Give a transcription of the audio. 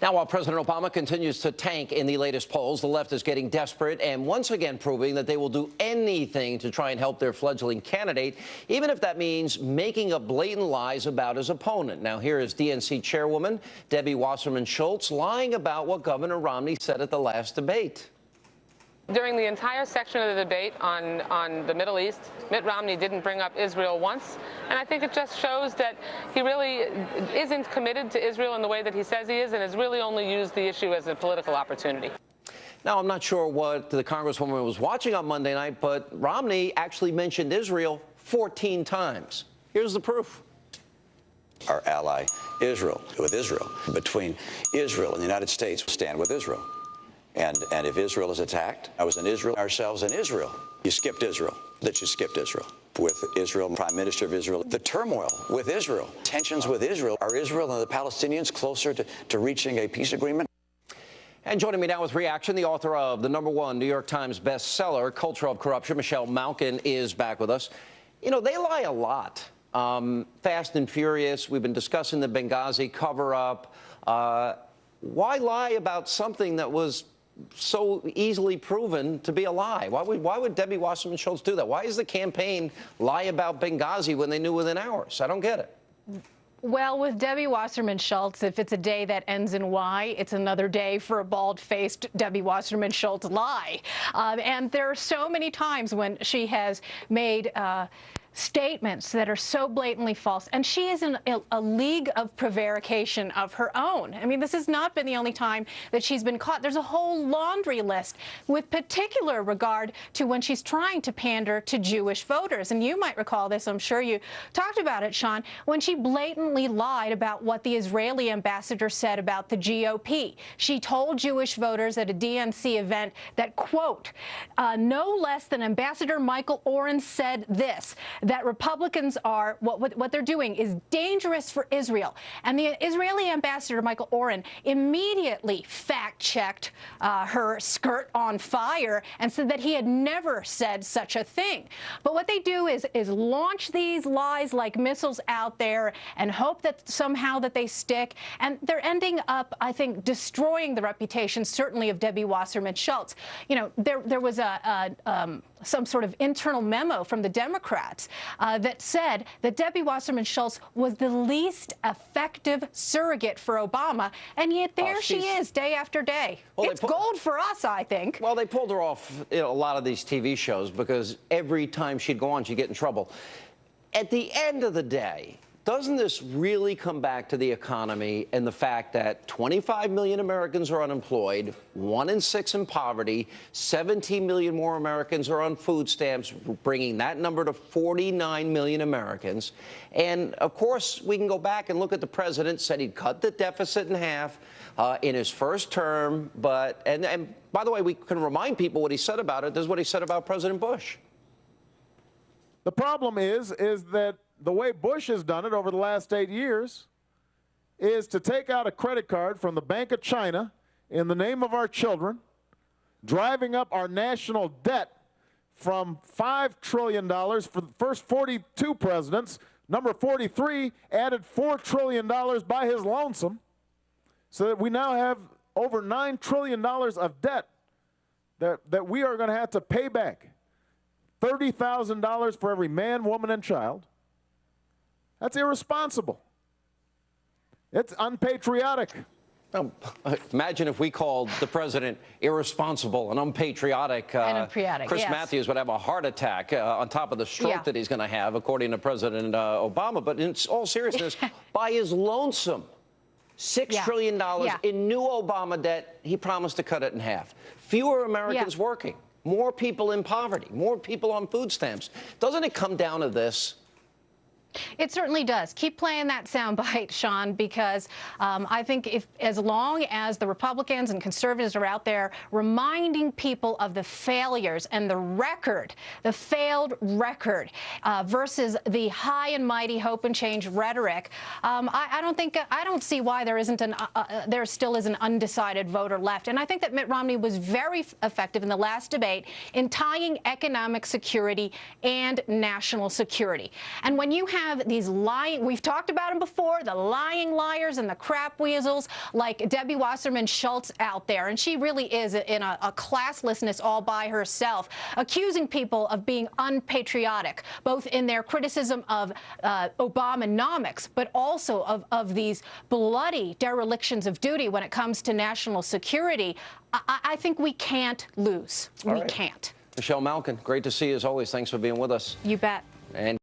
Now, while President Obama continues to tank in the latest polls, the left is getting desperate and once again proving that they will do anything to try and help their fledgling candidate, even if that means making up blatant lies about his opponent. Now, here is DNC chairwoman Debbie Wasserman Schultz lying about what Governor Romney said at the last debate. During the entire section of the debate on the Middle East, Mitt Romney didn't bring up Israel once, and I think it just shows that he really isn't committed to Israel in the way that he says he is, and has really only used the issue as a political opportunity. Now, I'm not sure what the Congresswoman was watching on Monday night, but Romney actually mentioned Israel 14 times. Here's the proof. Our ally, Israel, with Israel, between Israel and the United States, stand with Israel. And if Israel is attacked, I was in Israel, ourselves in Israel. You skipped Israel. That you skipped Israel. With Israel, Prime Minister of Israel, the turmoil with Israel, tensions with Israel. Are Israel and the Palestinians closer to reaching a peace agreement? And joining me now with reaction, the author of the #1 New York Times bestseller, Culture of Corruption, Michelle Malkin, is back with us. You know, they lie a lot. Fast and furious. We've been discussing the Benghazi cover-up. Why lie about something that was so easily proven to be a lie? Why would Debbie Wasserman Schultz do that? Why is the campaign lie about Benghazi when they knew within hours? I don't get it. Well, with Debbie Wasserman Schultz, if it's a day that ends in Y, it's another day for a bald-faced Debbie Wasserman Schultz lie. And there are so many times when she has made statements that are so blatantly false, and she is in a league of prevarication of her own. I mean, this has not been the only time that she's been caught. There's a whole laundry list with particular regard to when she's trying to pander to Jewish voters. And you might recall this, I'm sure you talked about it, Sean, when she blatantly lied about what the Israeli ambassador said about the GOP. She told Jewish voters at a DNC event that, quote, no less than Ambassador Michael Oren said this, that Republicans are, what they're doing is dangerous for Israel. And the Israeli ambassador, Michael Oren, immediately fact-checked her skirt on fire and said that he had never said such a thing. But what they do is launch these lies like missiles out there and hope that somehow that they stick. And they're ending up, I think, destroying the reputation, certainly, of Debbie Wasserman Schultz. You know, there was some sort of internal memo from the Democrats that said that Debbie Wasserman Schultz was the least effective surrogate for Obama, and yet there she is day after day. Well, it's gold for us, I think. Well, they pulled her off a lot of these TV shows because every time she'd go on, she'd get in trouble. At the end of the day, doesn't this really come back to the economy and the fact that 25 million Americans are unemployed, 1 in 6 in poverty, 17 million more Americans are on food stamps, bringing that number to 49 million Americans. And, of course, we can go back and look at the president, said he'd cut the deficit in half in his first term. But, and by the way, we can remind people what he said about it. This is what he said about President Bush. The problem is that the way Bush has done it over the last 8 years is to take out a credit card from the Bank of China in the name of our children, driving up our national debt from $5 trillion for the first 42 presidents. Number 43 added $4 trillion by his lonesome, so that we now have over $9 trillion of debt that we are going to have to pay back. $30,000 for every man, woman, and child. That's irresponsible. It's unpatriotic. Imagine if we called the president irresponsible and unpatriotic. Chris Matthews would have a heart attack on top of the stroke that he's going to have, according to President Obama. But in all seriousness, by his lonesome, $6 trillion in new Obama debt, he promised to cut it in half. Fewer Americans working, more people in poverty, more people on food stamps. Doesn't it come down to this? It certainly does. Keep playing that soundbite, Sean, because I think as long as the Republicans and conservatives are out there reminding people of the failures and the record, the failed record, versus the high and mighty hope and change rhetoric, I don't see why there still is an undecided voter left. And I think that Mitt Romney was very effective in the last debate in tying economic security and national security. And when you have have these lying, we've talked about them before, the lying liars and the crap weasels like Debbie Wasserman Schultz out there. And she really is in a classlessness all by herself, accusing people of being unpatriotic, both in their criticism of Obamanomics, but also of these bloody derelictions of duty when it comes to national security. I think we can't lose. We can't. Michelle Malkin, great to see you as always. Thanks for being with us. You bet. And